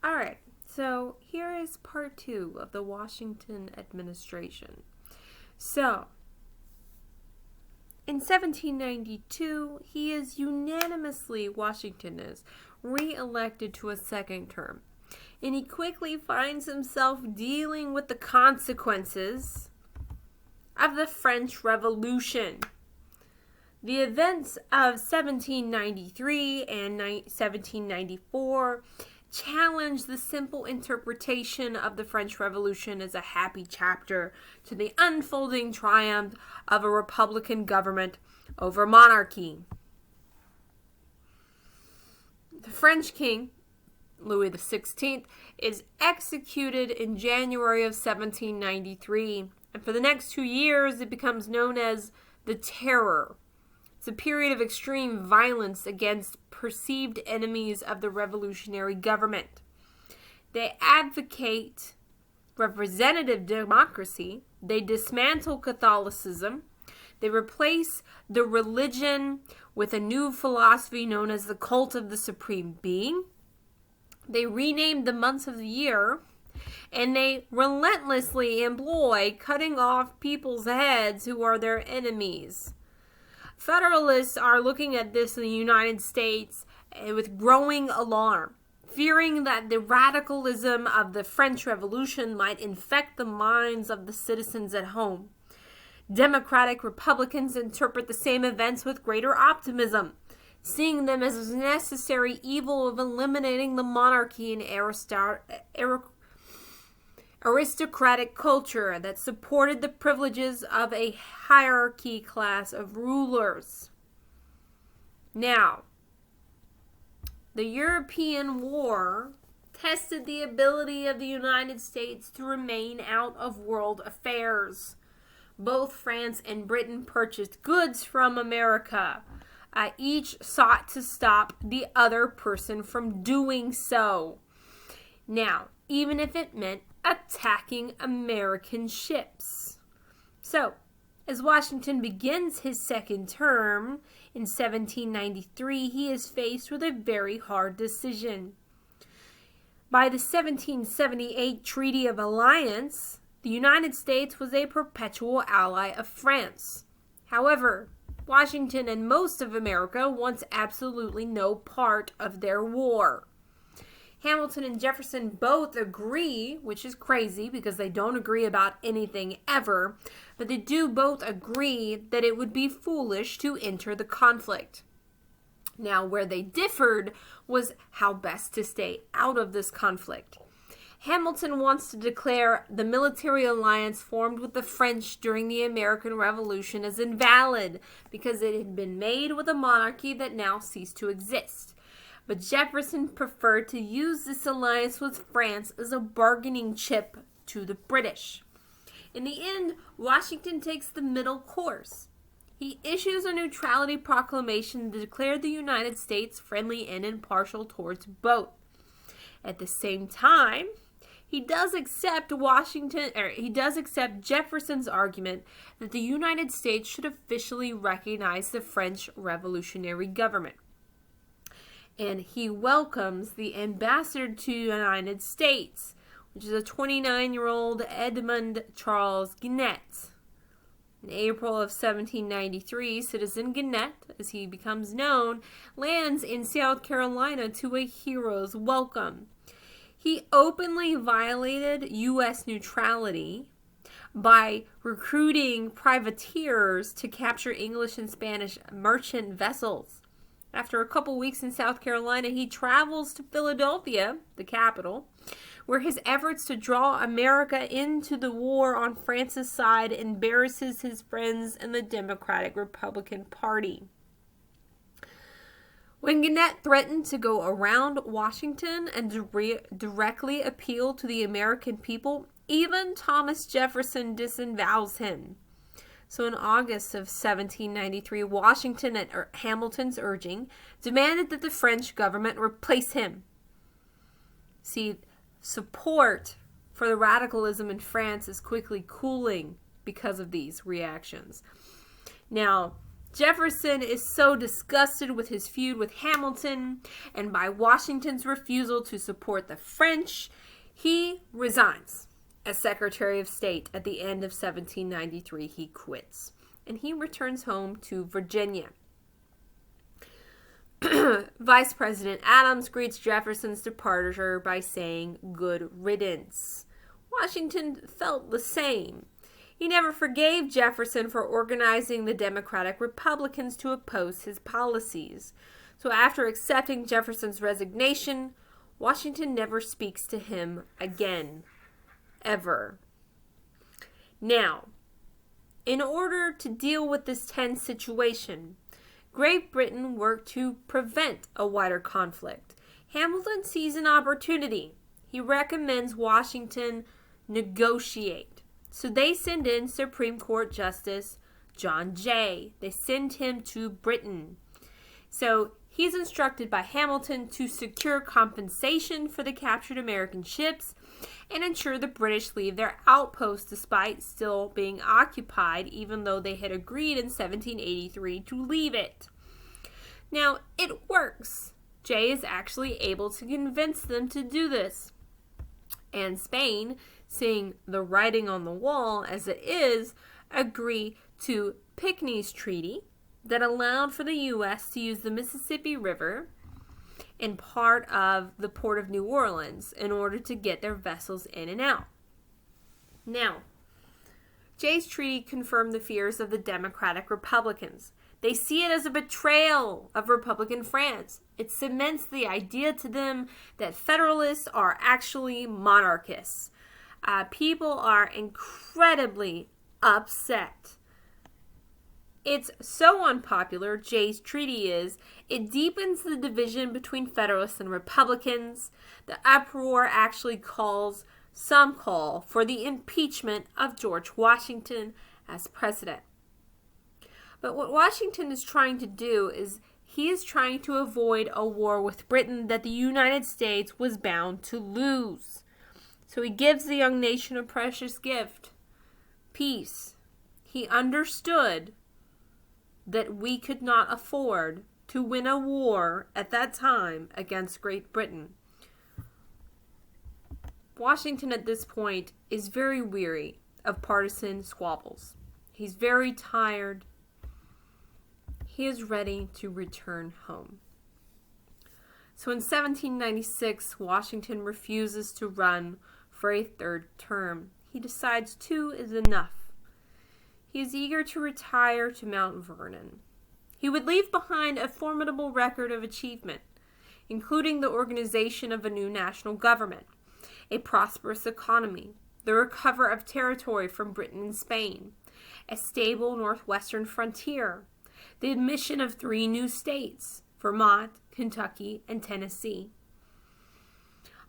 All right, so here is part 2 of the Washington administration. So, in 1792, Washington is re-elected to a second term. And he quickly finds himself dealing with the consequences of the French Revolution. The events of 1793 and 1794 challenged the simple interpretation of the French Revolution as a happy chapter to the unfolding triumph of a republican government over monarchy. The French king, Louis XVI, is executed in January of 1793, and for the next 2 years it becomes known as the Terror. It's a period of extreme violence against perceived enemies of the revolutionary government. They advocate representative democracy. They dismantle Catholicism. They replace the religion with a new philosophy known as the cult of the supreme being. They rename the months of the year, and they relentlessly employ cutting off people's heads who are their enemies. Federalists are looking at this in the United States with growing alarm, fearing that the radicalism of the French Revolution might infect the minds of the citizens at home. Democratic Republicans interpret the same events with greater optimism, seeing them as a necessary evil of eliminating the monarchy and aristocratic culture that supported the privileges of a hierarchy class of rulers. Now, the European War tested the ability of the United States to remain out of world affairs. Both France and Britain purchased goods from America. Each sought to stop the other person from doing so. Now, even if it meant attacking American ships. So, as Washington begins his second term in 1793, he is faced with a very hard decision. By the 1778 Treaty of Alliance, the United States was a perpetual ally of France. However, Washington and most of America wants absolutely no part of their war. Hamilton and Jefferson both agree, which is crazy because they don't agree about anything ever, but they do both agree that it would be foolish to enter the conflict. Now, where they differed was how best to stay out of this conflict. Hamilton wants to declare the military alliance formed with the French during the American Revolution as invalid because it had been made with a monarchy that now ceased to exist. But Jefferson preferred to use this alliance with France as a bargaining chip to the British. In the end, Washington takes the middle course. He issues a neutrality proclamation to declare the United States friendly and impartial towards both. At the same time, he does accept Jefferson's argument that the United States should officially recognize the French Revolutionary government. And he welcomes the ambassador to the United States, which is a 29-year-old Edmund Charles Gannett. In April of 1793, Citizen Gannett, as he becomes known, lands in South Carolina to a hero's welcome. He openly violated U.S. neutrality by recruiting privateers to capture English and Spanish merchant vessels. After a couple weeks in South Carolina, he travels to Philadelphia, the capital, where his efforts to draw America into the war on France's side embarrasses his friends in the Democratic Republican Party. When Gannett threatened to go around Washington and directly appeal to the American people, even Thomas Jefferson disavows him. So in August of 1793, Washington, at Hamilton's urging, demanded that the French government replace him. See, support for the radicalism in France is quickly cooling because of these reactions. Now, Jefferson is so disgusted with his feud with Hamilton and by Washington's refusal to support the French, he resigns. As Secretary of State at the end of 1793, he quits, and he returns home to Virginia. Vice President Adams greets Jefferson's departure by saying, "Good riddance." Washington felt the same. He never forgave Jefferson for organizing the Democratic Republicans to oppose his policies. So after accepting Jefferson's resignation, Washington never speaks to him again. Ever. Now, in order to deal with this tense situation, Great Britain worked to prevent a wider conflict. Hamilton sees an opportunity. He recommends Washington negotiate. So they send in Supreme Court Justice John Jay. They send him to Britain. So he's instructed by Hamilton to secure compensation for the captured American ships and ensure the British leave their outposts despite still being occupied, even though they had agreed in 1783 to leave it. Now, it works. Jay is actually able to convince them to do this. And Spain, seeing the writing on the wall as it is, agree to Pinckney's Treaty that allowed for the U.S. to use the Mississippi River and part of the port of New Orleans in order to get their vessels in and out. Now, Jay's treaty confirmed the fears of the Democratic Republicans. They see it as a betrayal of Republican France. It cements the idea to them that Federalists are actually monarchists. People are incredibly upset. It's so unpopular, Jay's treaty is, it deepens the division between Federalists and Republicans. The uproar actually some call for the impeachment of George Washington as president. But what Washington is trying to do is he is trying to avoid a war with Britain that the United States was bound to lose. So he gives the young nation a precious gift, peace. He understood that we could not afford to win a war at that time against Great Britain. Washington at this point is very weary of partisan squabbles. He's very tired. He is ready to return home. So in 1796, Washington refuses to run for a third term. He decides 2 is enough. He is eager to retire to Mount Vernon. He would leave behind a formidable record of achievement, including the organization of a new national government, a prosperous economy, the recovery of territory from Britain and Spain, a stable northwestern frontier, the admission of 3 new states, Vermont, Kentucky, and Tennessee.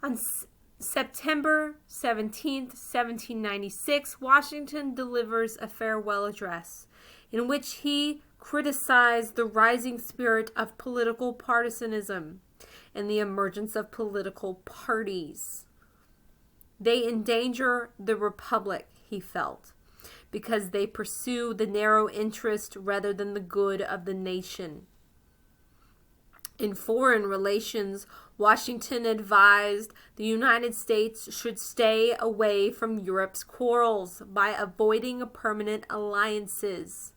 On September 17, 1796, Washington delivers a farewell address in which he criticized the rising spirit of political partisanism and the emergence of political parties. They endanger the republic, he felt, because they pursue the narrow interest rather than the good of the nation. In foreign relations, Washington advised the United States should stay away from Europe's quarrels by avoiding permanent alliances.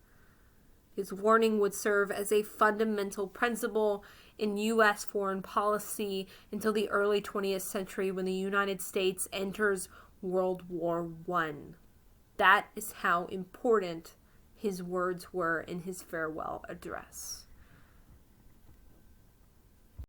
His warning would serve as a fundamental principle in U.S. foreign policy until the early 20th century when the United States enters World War I. That is how important his words were in his farewell address.